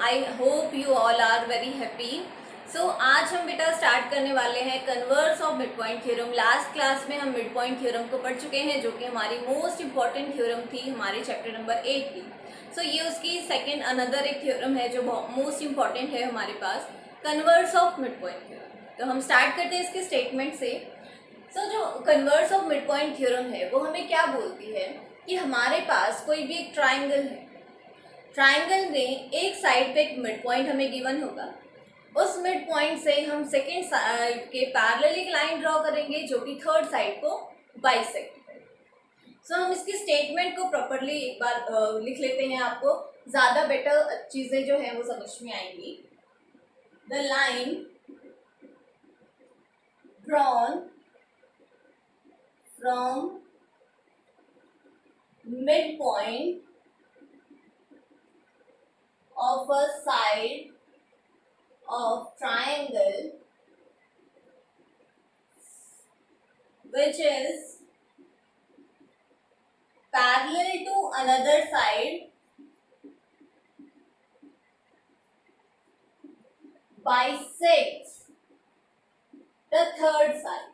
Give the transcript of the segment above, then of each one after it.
I hope you all are very happy. So आज हम बेटा स्टार्ट करने वाले हैं converse of mid point theorem. Last class में हम मिड पॉइंट थ्योरम को पढ़ चुके हैं, जो कि हमारी मोस्ट इंपॉर्टेंट थ्योरम थी हमारे चैप्टर नंबर 8 की। सो ये उसकी सेकेंड अनदर एक थ्योरम है जो मोस्ट इंपॉर्टेंट है हमारे पास, converse of mid point theorem. तो हम स्टार्ट करते हैं इसके स्टेटमेंट से। सो जो converse of mid point theorem है वो हमें क्या बोलती है कि हमारे पास कोई भी एक ट्राइंगल है, ट्राइंगल में एक साइड पे एक मिड पॉइंट हमें गिवन होगा, उस मिड पॉइंट से हम सेकेंड साइड के पैरेलल एक लाइन ड्रॉ करेंगे जो कि थर्ड साइड को बाइसेक्ट करेगा। सो हम इसकी स्टेटमेंट को प्रॉपरली एक बार लिख लेते हैं, आपको ज़्यादा बेटर चीज़ें जो है वो समझ में आएंगी। The line drawn from mid point of a side of triangle which is parallel to another side bisects the third side।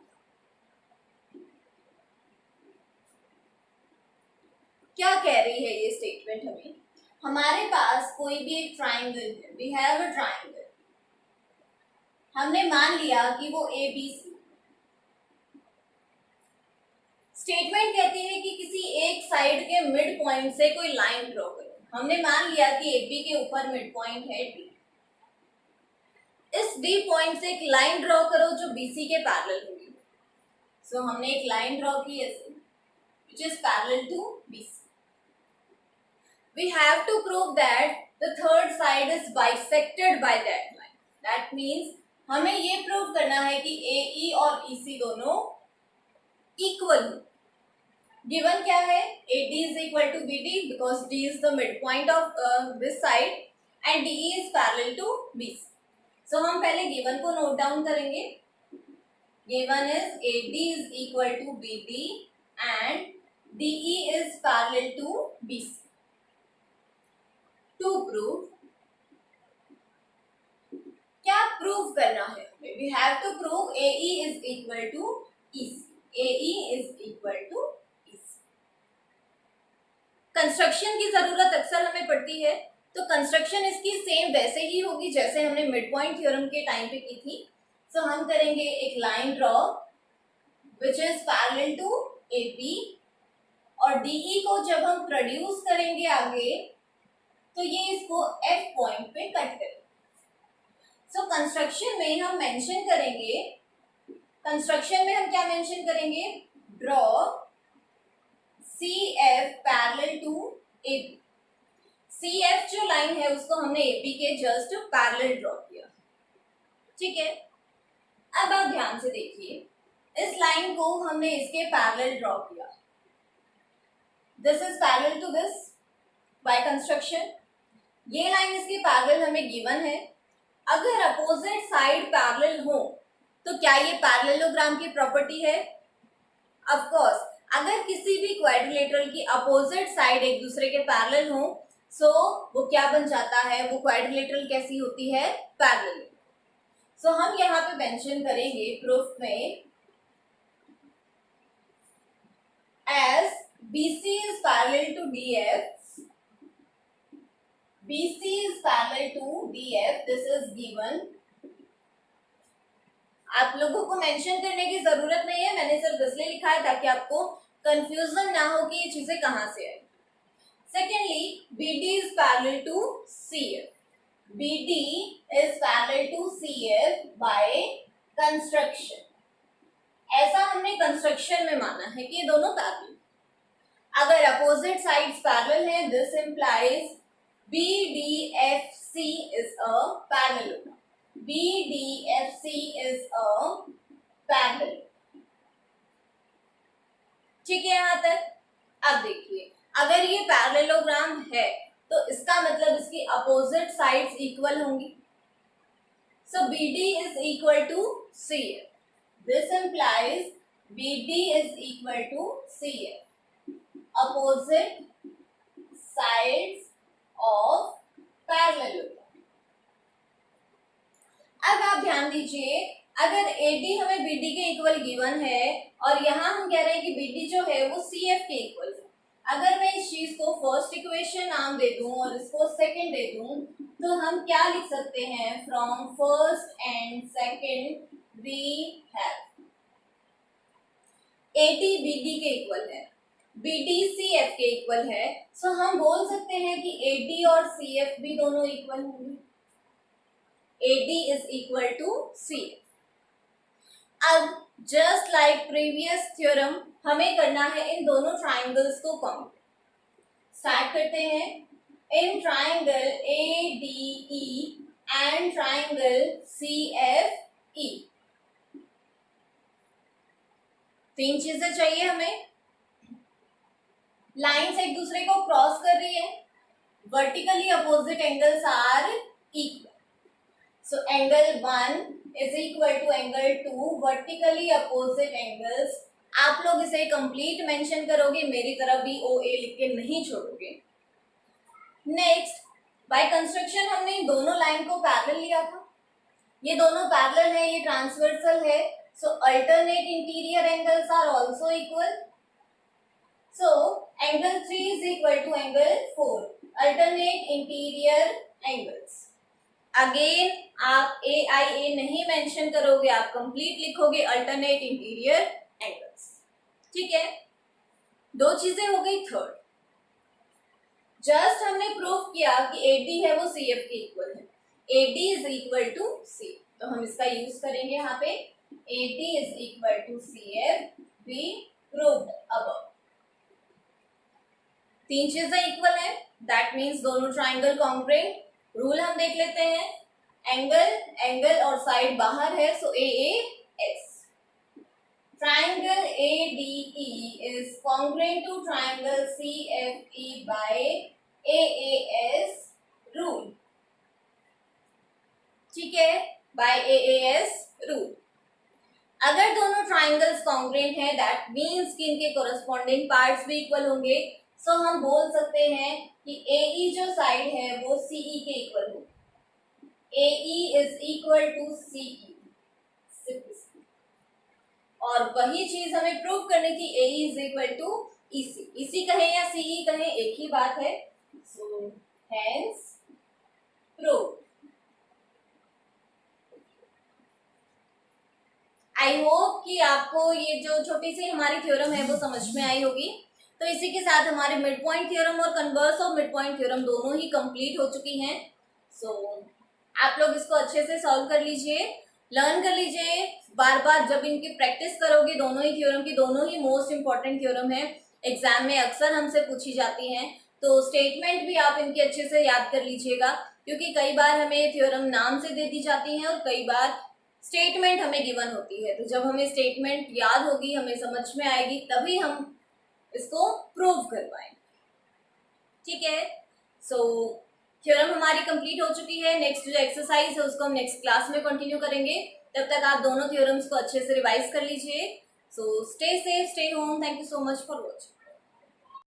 क्या कह रही है ये स्टेटमेंट हमें? हमारे पास कोई भी एक ट्राइंगल है, वी हैव अ ट्राइंगल, हमने मान लिया कि वो ए बी सी। स्टेटमेंट कहती है कि किसी एक साइड के मिड पॉइंट से कोई लाइन ड्रॉ करो। हमने मान लिया कि ए बी के ऊपर मिड पॉइंट है डी। इस डी पॉइंट से एक लाइन ड्रॉ करो जो बी सी के पैरेलल होगी। सो हमने एक लाइन ड्रॉ की ऐसे which is parallel to BC। We have to prove that the third side is bisected by that line। That means हमें ये प्रूव करना है कि AE और EC दोनों इक्वल हो। गिवन क्या है? AD is equal to BD because D is the midpoint of this side and DE is parallel to BC। So हम पहले गिवन को नोट डाउन करेंगे। Given is AD is equal to BD and DE is parallel to BC। To prove, क्या prove करना है हमें? We have to prove AE is equal to EC। AE is equal to EC। Construction की जरूरत अक्सर हमें पड़ती है, तो कंस्ट्रक्शन इसकी सेम वैसे ही होगी जैसे हमने मिड पॉइंट थ्योरम के टाइम पे की थी। सो हम करेंगे एक line draw which is parallel to AP और DE को जब हम प्रोड्यूस करेंगे आगे तो ये इसको F पॉइंट पे कट करेंगे। सो कंस्ट्रक्शन में हम मेंशन करेंगे, कंस्ट्रक्शन में हम क्या मेंशन करेंगे? Draw CF parallel to AP। CF जो लाइन है उसको हमने AP के जस्ट पैरेलल ड्रॉ किया, ठीक है। अब आप ध्यान से देखिए, इस लाइन को हमने इसके पैरेलल ड्रॉ किया। This is parallel to this by construction. ये लाइन इसके पैरेलल हमें गिवन है। अगर अपोजिट साइड पैरेलल हो तो क्या ये पैरेललोग्राम की प्रॉपर्टी है? Of course. अगर किसी भी क्वाड्रिलेटरल की अपोजिट साइड एक दूसरे के पैरेलल हो सो वो क्या बन जाता है? वो क्वाड्रिलेटरल कैसी होती है? पैरेलल। सो हम यहाँ पे मेंशन करेंगे प्रूफ में as BC is parallel to DF, BC is parallel to DF, this is given। आप लोगों को मेंशन करने की जरूरत नहीं है, मैंने सिर्फ इसलिए लिखा है ताकि आपको कंफ्यूजन ना हो कि ये चीजें कहाँ से आई। Secondly, BD is parallel to CF, BD is parallel to CF by construction। ऐसा हमने कंस्ट्रक्शन में माना है कि ये दोनों पैरेलल। अगर अपोजिट साइड्स पैरेलल हैं, this implies BDFC is a parallelogram। BDFC is a parallel। ठीक है यहाँ तक? अब देखिए, अगर ये पैरेललोग्राम है तो इसका मतलब इसकी अपोजिट साइड्स इक्वल होंगी। सो BD is equal to CF। This implies BD is equal to CF, opposite sides of parallelogram। ध्यान दीजिए, अगर AD हमें BD के इक्वल गिवन है और यहाँ हम कह रहे हैं कि BD जो है वो CF के इक्वल है, अगर मैं इस चीज को फर्स्ट इक्वेशन नाम दे दूं और इसको सेकंड दे दूं, तो हम क्या लिख सकते हैं, from first and second we have AD BD के इक्वल है, BD CF के इक्वल है, सो हम बोल सकते हैं कि AD और CF भी दोनों इक्वल होंगे, AD is equal to CF। अब जस्ट लाइक प्रीवियस थ्योरम हमें करना है इन दोनों ट्राइंगल्स को काउंट। स्टार्ट करते हैं। In triangle ADE and triangle CFE 3 चीजें चाहिए हमें। लाइंस एक दूसरे को क्रॉस कर रही है, vertically opposite angles are equal, so angle 1 is equal to angle 2, vertically opposite angles। आप लोग इसे कंप्लीट मेंशन करोगे, मेरी तरफ भी OA लिख के नहीं छोड़ोगे। नेक्स्ट, बाय कंस्ट्रक्शन हमने इन दोनों लाइन को पैरेलल लिया था, ये दोनों पैरेलल है, ये ट्रांसवर्सल है, so alternate interior angles are also equal, so angle 3 is equal to angle 4, alternate interior angles. Again आप AIA नहीं मेंशन करोगे, आप कंप्लीट लिखोगे अल्टरनेट इंटीरियर एंगल्स। ठीक है, 2 चीजें हो गई। थर्ड, जस्ट हमने प्रूव किया कि AD है वो CF के इक्वल है, AD is equal to CF, तो हम इसका यूज करेंगे यहाँ पे, AD is equal to CF, we proved above. 3 चीजें इक्वल है, दैट मीन्स दोनों ट्राइंगल कॉन्ग्रुएंट। रूल हम देख लेते हैं, एंगल और साइड बाहर है, सो AAS। Triangle ADE is congruent to triangle CFE by AAS rule. ठीक है, बाय AAS रूल। अगर दोनों ट्राइंगल्स कॉन्ग्रुएंट हैं, दैट मीन्स कि इनके कोरस्पॉन्डिंग पार्ट्स भी इक्वल होंगे, सो हम बोल सकते हैं कि AE जो साइड है वो CE के इक्वल हो, AE is equal to CE। और वही चीज हमें प्रूव करनी थी, AE is equal to EC। EC कहें या CE कहें एक ही बात है, so hence prove. I hope कि आपको ये जो छोटी सी हमारी थ्योरम है वो समझ में आई होगी। तो इसी के साथ हमारे मिड पॉइंट थ्योरम और converse of mid point theorem दोनों ही कंप्लीट हो चुकी हैं। सो आप लोग इसको अच्छे से सॉल्व कर लीजिए, लर्न कर लीजिए, बार बार जब इनकी प्रैक्टिस करोगे, दोनों ही थ्योरम की, दोनों ही मोस्ट इंपॉर्टेंट थ्योरम है, एग्जाम में अक्सर हमसे पूछी जाती हैं। तो स्टेटमेंट भी आप इनके अच्छे से याद कर लीजिएगा, क्योंकि कई बार हमें थ्योरम नाम से दे दी जाती हैं और कई बार स्टेटमेंट हमें गिवन होती है। तो जब हमें स्टेटमेंट याद होगी, हमें समझ में आएगी, तभी हम इसको प्रूव कर पाएंगे। ठीक है, सो थ्योरम हमारी कंप्लीट हो चुकी है। नेक्स्ट जो एक्सरसाइज है उसको हम नेक्स्ट क्लास में कंटिन्यू करेंगे। तब तक आप दोनों थ्योरम्स को अच्छे से रिवाइज कर लीजिए। So stay safe, stay home. Thank you so much for watching.